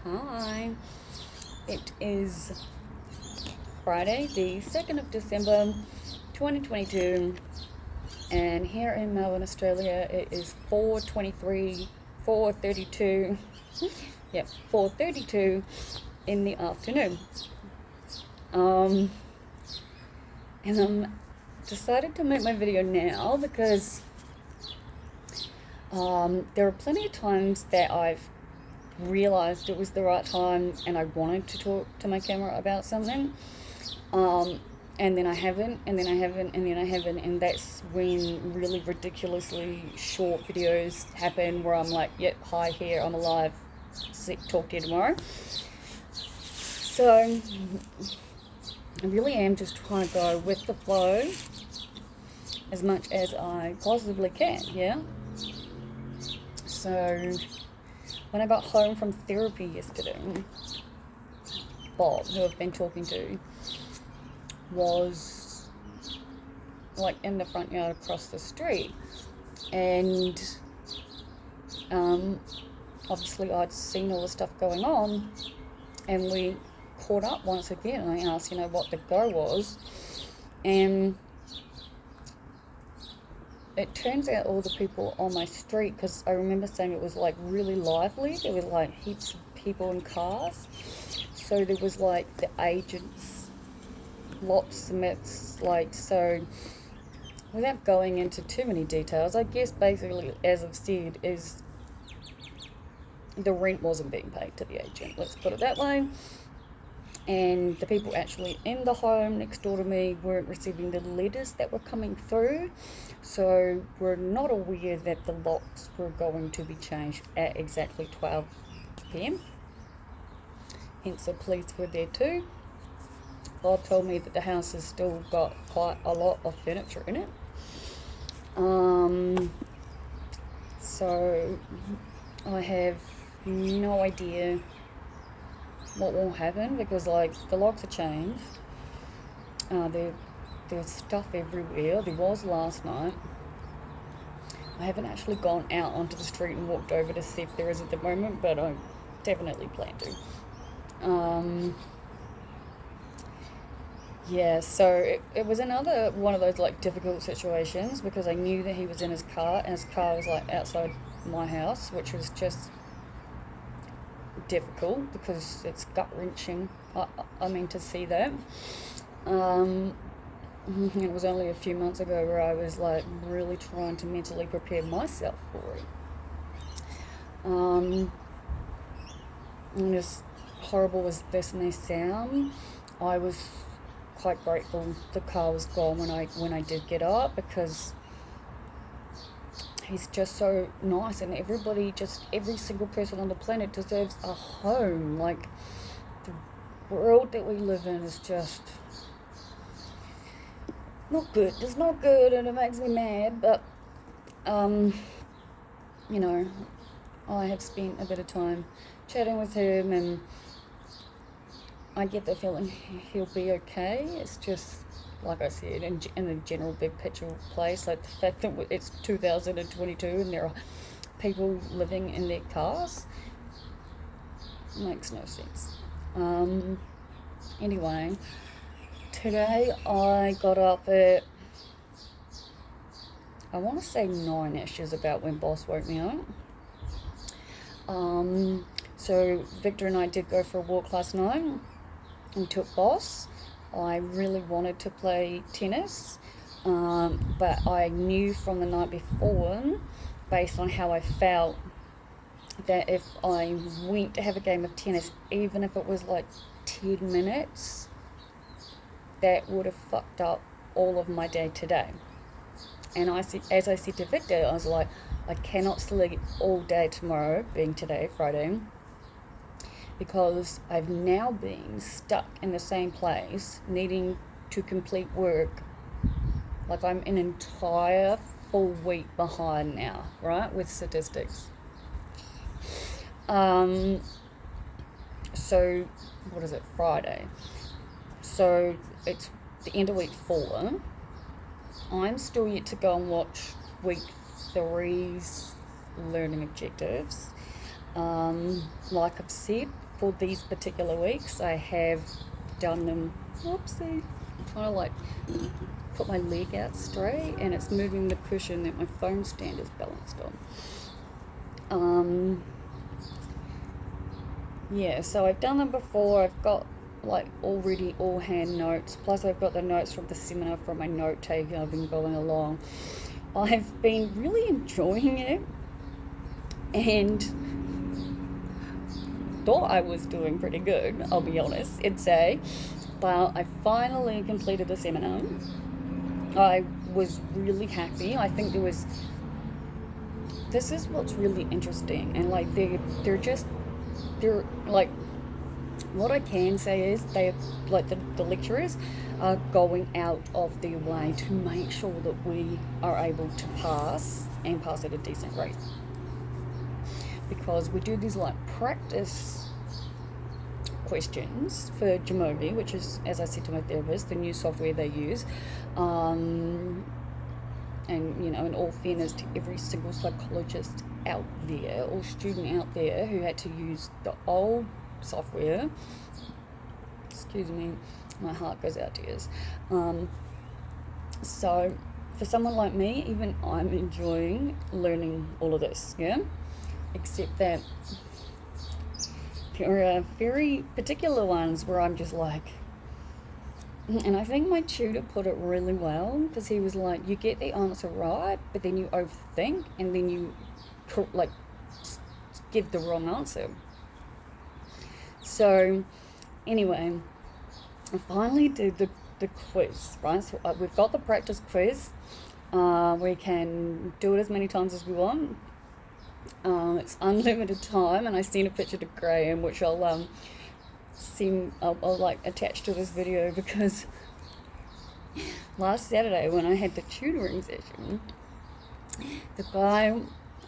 Hi, it is Friday, the 2nd of December 2022, and here in Melbourne, Australia, it is 4:32, yep, 4:32 in the afternoon. And I'm decided to make my video now because there are plenty of times that I've realized it was the right time and I wanted to talk to my camera about something, and then I haven't, and then I haven't, and then I haven't, and that's when really ridiculously short videos happen where I'm like, yep, hi, here, I'm alive, talk to you tomorrow. So I really am just trying to go with the flow as much as I possibly can, yeah? So when I got home from therapy yesterday, Bob, who I've been talking to, was like in the front yard across the street, and obviously I'd seen all the stuff going on, and we caught up once again, and I asked, what the go was, and it turns out all the people on my street, because I remember saying it was like really lively, there were like heaps of people in cars, so there was like the agents, locksmiths, so without going into too many details, I guess basically, as I've said, is the rent wasn't being paid to the agent, let's put it that way, and the people actually in the home next door to me weren't receiving the letters that were coming through, so we're not aware that the locks were going to be changed at exactly 12 p.m. Hence the police were there too. Bob told me that the house has still got quite a lot of furniture in it. So I have no idea what will happen, because the locks are changed. There's stuff everywhere. There was last night. I haven't actually gone out onto the street and walked over to see if there is at the moment, but I definitely plan to. Yeah, so it was another one of those difficult situations, because I knew that he was in his car, and his car was outside my house, which was just difficult because it's gut-wrenching. I mean, to see that. It was only a few months ago where I was really trying to mentally prepare myself for it. And as horrible as this may sound, I was quite grateful the car was gone when I did get up, because he's just so nice, and every single person on the planet deserves a home. The world that we live in is just not good. It's not good, and it makes me mad, but I have spent a bit of time chatting with him, and I get the feeling he'll be okay. It's just, like I said, in the general big picture place, the fact that it's 2022 and there are people living in their cars makes no sense. Anyway, today I got up at, I want to say 9ish is about when Boss woke me up. So Victor and I did go for a walk last night and took Boss. I really wanted to play tennis, but I knew from the night before, based on how I felt, that if I went to have a game of tennis, even if it was 10 minutes, that would have fucked up all of my day today. And as I said to Victor, I was like, I cannot sleep all day tomorrow, being today, Friday, because I've now been stuck in the same place, needing to complete work. I'm an entire full week behind now, right, with statistics. So, what is it, Friday? So, it's the end of week 4. I'm still yet to go and watch week 3's learning objectives. Like I've said, for these particular weeks, I have done them. Whoopsie. I'm trying to like put my leg out straight, and it's moving the cushion that my phone stand is balanced on. Yeah, so I've done them before. I've got like already all hand notes, plus I've got the notes from the seminar from my note taking. I've been going along. I've been really enjoying it, and thought I was doing pretty good, I'll be honest, I'd say. But I finally completed the seminar. I was really happy. I think this is what's really interesting, and like they're like, what I can say is they, like the lecturers are going out of their way to make sure that we are able to pass and pass at a decent rate, because we do these like practice questions for Jamovi, which is, as I said to my therapist, the new software they use. And in all fairness to every single psychologist out there or student out there who had to use the old software, excuse me, my heart goes out to tears. So for someone like me, even I'm enjoying learning all of this, yeah? Except that there are very particular ones where I'm just like, and I think my tutor put it really well, because he was like, you get the answer right, but then you overthink, and then you like give the wrong answer. So anyway, I finally did the quiz, right? So we've got the practice quiz. We can do it as many times as we want. It's unlimited time, and I sent a picture to Graham, which I'll like attach to this video, because last Saturday when I had the tutoring session, the guy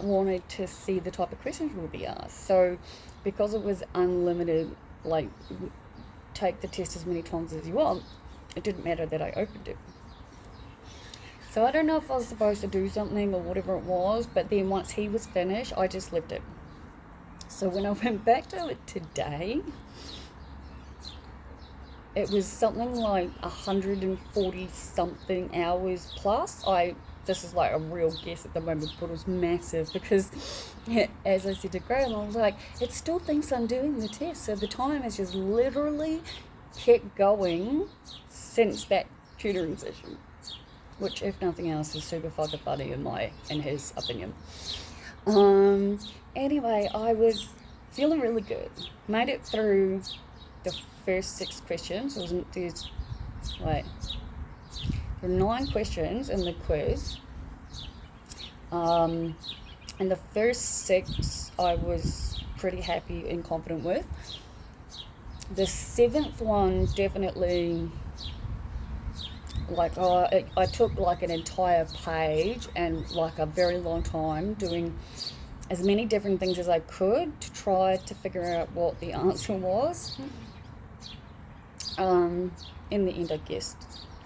wanted to see the type of questions would be asked. So because it was unlimited, like take the test as many times as you want, it didn't matter that I opened it. So I don't know if I was supposed to do something or whatever it was, but then once he was finished, I just left it. So when I went back to it today, it was something like 140 something hours plus. This is like a real guess at the moment, but it was massive, because as I said to Graham, I was like, it still thinks I'm doing the test. So the time has just literally kept going since that tutoring session, which, if nothing else, is super fucking funny in his opinion. Anyway, I was feeling really good. Made it through the first 6 questions. There were 9 questions in the quiz. And the first 6 I was pretty happy and confident with. The 7th one definitely, like, I took like an entire page and like a very long time doing as many different things as I could to try to figure out what the answer was. In the end, I guessed.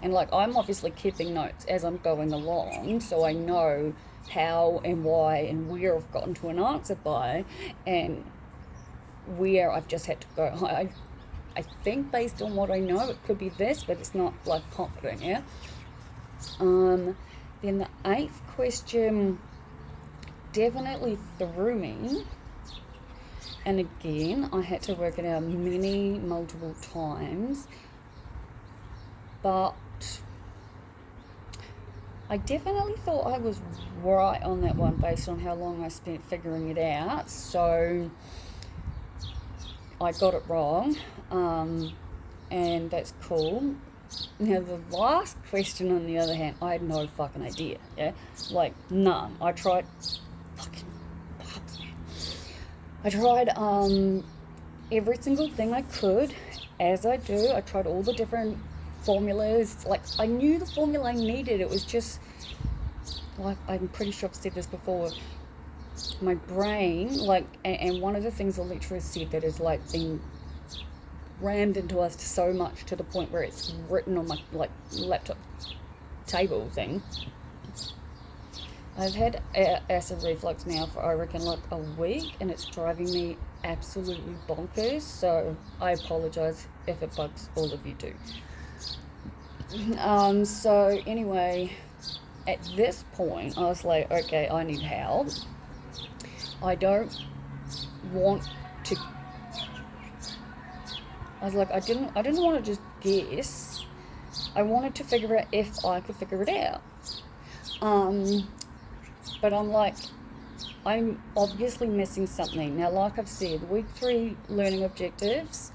And like, I'm obviously keeping notes as I'm going along, so I know how and why and where I've gotten to an answer by, and where I've just had to go. I think based on what I know, it could be this, but it's not like confident, yeah? Then the 8th question definitely threw me. And again, I had to work it out multiple times. But I definitely thought I was right on that one based on how long I spent figuring it out. So I got it wrong. And that's cool. Now the last question, on the other hand, I had no fucking idea, yeah? Like, none. I tried every single thing I could, as I do. I tried all the different formulas. Like, I knew the formula I needed. It was just, like, I'm pretty sure I've said this before, my brain, like, and one of the things the lecturer said that is, like, being rammed into us so much to the point where it's written on my, like, laptop table thing. I've had acid reflux now for, I reckon, like a week, and it's driving me absolutely bonkers, so I apologize if it bugs all of you too. So anyway, at this point I was like, okay, I need help. I don't want to, I was like, I didn't want to just guess. I wanted to figure out if I could figure it out. But I'm like, I'm obviously missing something. Now, like I've said, week 3 learning objectives,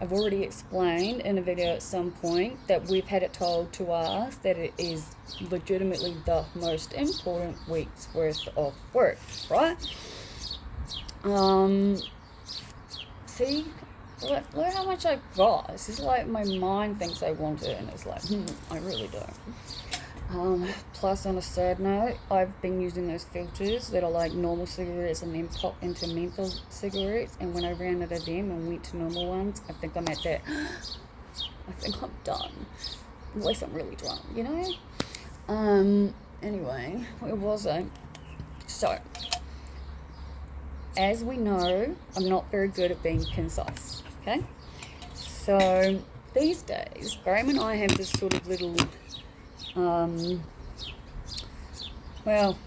I've already explained in a video at some point that we've had it told to us that it is legitimately the most important week's worth of work, right? See, look how much I've got. This is like my mind thinks I want it, and it's like, I really don't. Plus, on a sad note, I've been using those filters that are like normal cigarettes and then pop into menthol cigarettes, and when I ran out of them and went to normal ones, I think I'm at that, I think I'm done. Unless I'm really drunk, you know? Anyway, where was I? So, as we know, I'm not very good at being concise, okay? So, these days, Graham and I have this sort of little, well,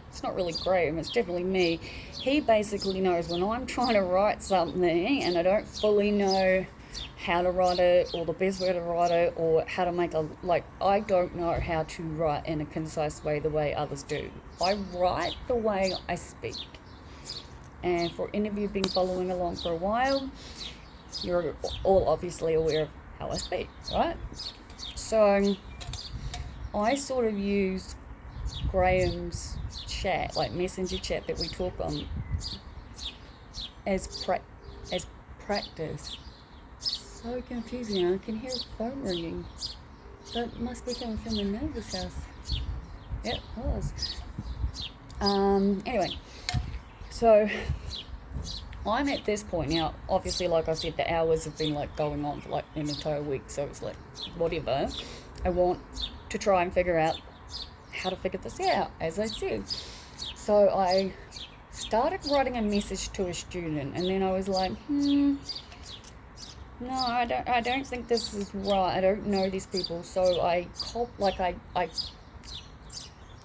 it's not really Graham, it's definitely me. He basically knows when I'm trying to write something and I don't fully know how to write it or the best way to write it or how to make a, like, I don't know how to write in a concise way the way others do. I write the way I speak. And for any of you been following along for a while, you're all obviously aware of how I speak, right? So I sort of use Graham's chat, like messenger chat that we talk on, as practice. So confusing. I can hear a phone ringing. That must be coming from the neighbour's house. Yep, it was. Anyway, so I'm at this point now. Obviously, like I said, the hours have been like going on for like an entire week, so it's like whatever. I want to try and figure out how to figure this out, as I said. So I started writing a message to a student, and then I was like, no, I don't think this is right. I don't know these people. So I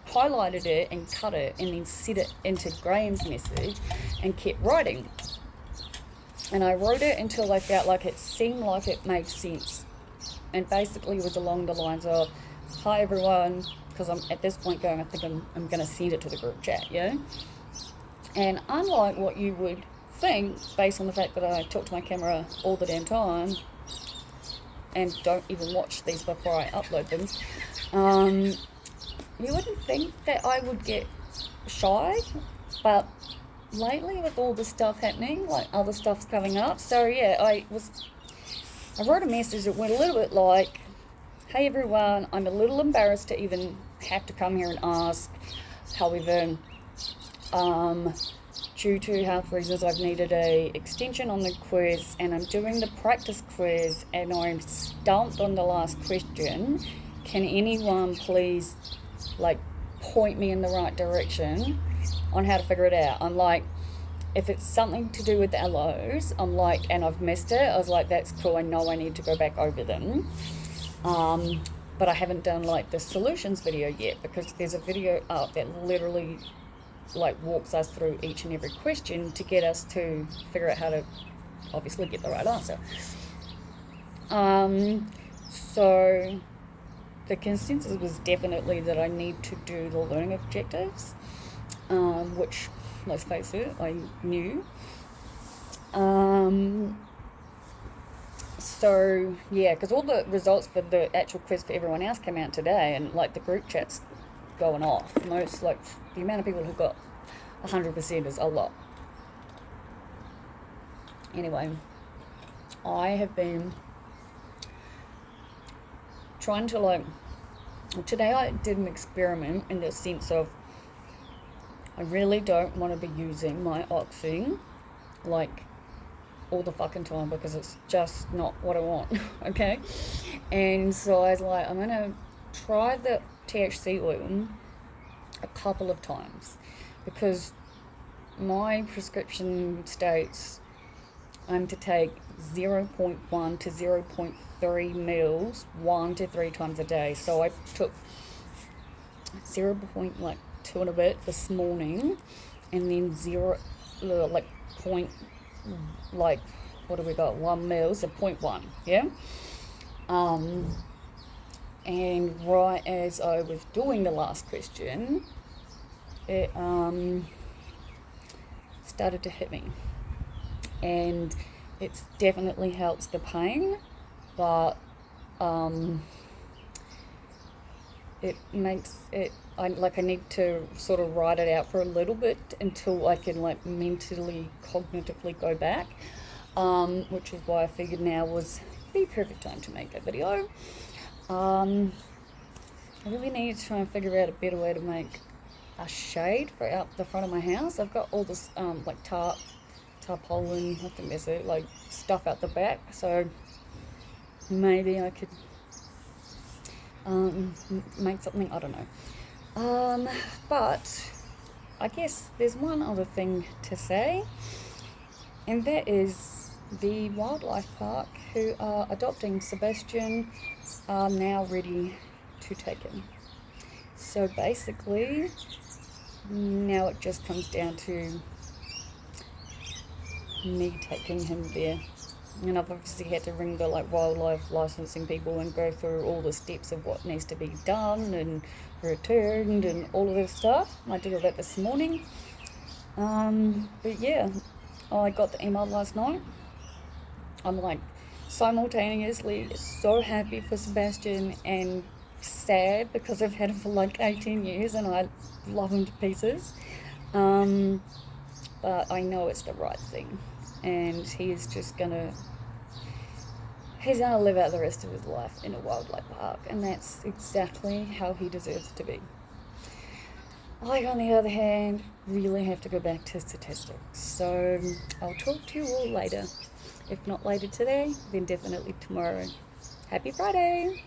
highlighted it and cut it and then set it into Graham's message and kept writing. And I wrote it until I felt like it seemed like it made sense. And basically it was along the lines of, hi everyone, because I'm at this point going, I think I'm going to send it to the group chat, yeah? And unlike what you would think, based on the fact that I talk to my camera all the damn time and don't even watch these before I upload them, you wouldn't think that I would get shy, but lately with all this stuff happening, like other stuff's coming up, so yeah, I wrote a message that went a little bit like, hey everyone, I'm a little embarrassed to even have to come here and ask, however, due to health reasons I've needed a extension on the quiz and I'm doing the practice quiz and I'm stumped on the last question. Can anyone please like point me in the right direction on how to figure it out? I'm like, if it's something to do with the LOs, I'm like, and I've missed it, I was like, that's cool, I know I need to go back over them. But I haven't done like the solutions video yet, because there's a video up that literally like walks us through each and every question to get us to figure out how to obviously get the right answer. So the consensus was definitely that I need to do the learning objectives, which, let's face it, I knew. So yeah, because all the results for the actual quiz for everyone else came out today, and like the group chat's going off. Most, like, the amount of people who got 100% is a lot. Anyway, I have been trying to, like, today I did an experiment in the sense of I really don't want to be using my Oxy like all the fucking time, because it's just not what I want. Okay, and so I was like, I'm gonna try the THC oil a couple of times, because my prescription states I'm to take 0.1 to 0.3 meals 1 to 3 times a day. So I took 0.2 and a bit this morning, and then what do we got? 1 meal, so 0.1, yeah. And right as I was doing the last question, it started to hit me, and it definitely helps the pain, but it makes it, I need to sort of write it out for a little bit until I can mentally, cognitively go back, which is why I figured now was the perfect time to make that video. I really need to try and figure out a better way to make a shade for out the front of my house. I've got all this tarpaulin, I think that's it, stuff out the back, so maybe I could make something, I don't know. But I guess there's one other thing to say, and that is the wildlife park, who are adopting Sebastian, are now ready to take him. So basically, now it just comes down to me taking him there. And I've obviously had to ring the wildlife licensing people and go through all the steps of what needs to be done and returned and all of this stuff. I did all that this morning. But yeah, I got the email last night. I'm simultaneously so happy for Sebastian and sad because I've had him for 18 years and I love him to pieces. But I know it's the right thing, and he's gonna live out the rest of his life in a wildlife park, and that's exactly how he deserves to be. I, on the other hand, really have to go back to statistics, so I'll talk to you all later. If not later today, then definitely tomorrow. Happy Friday!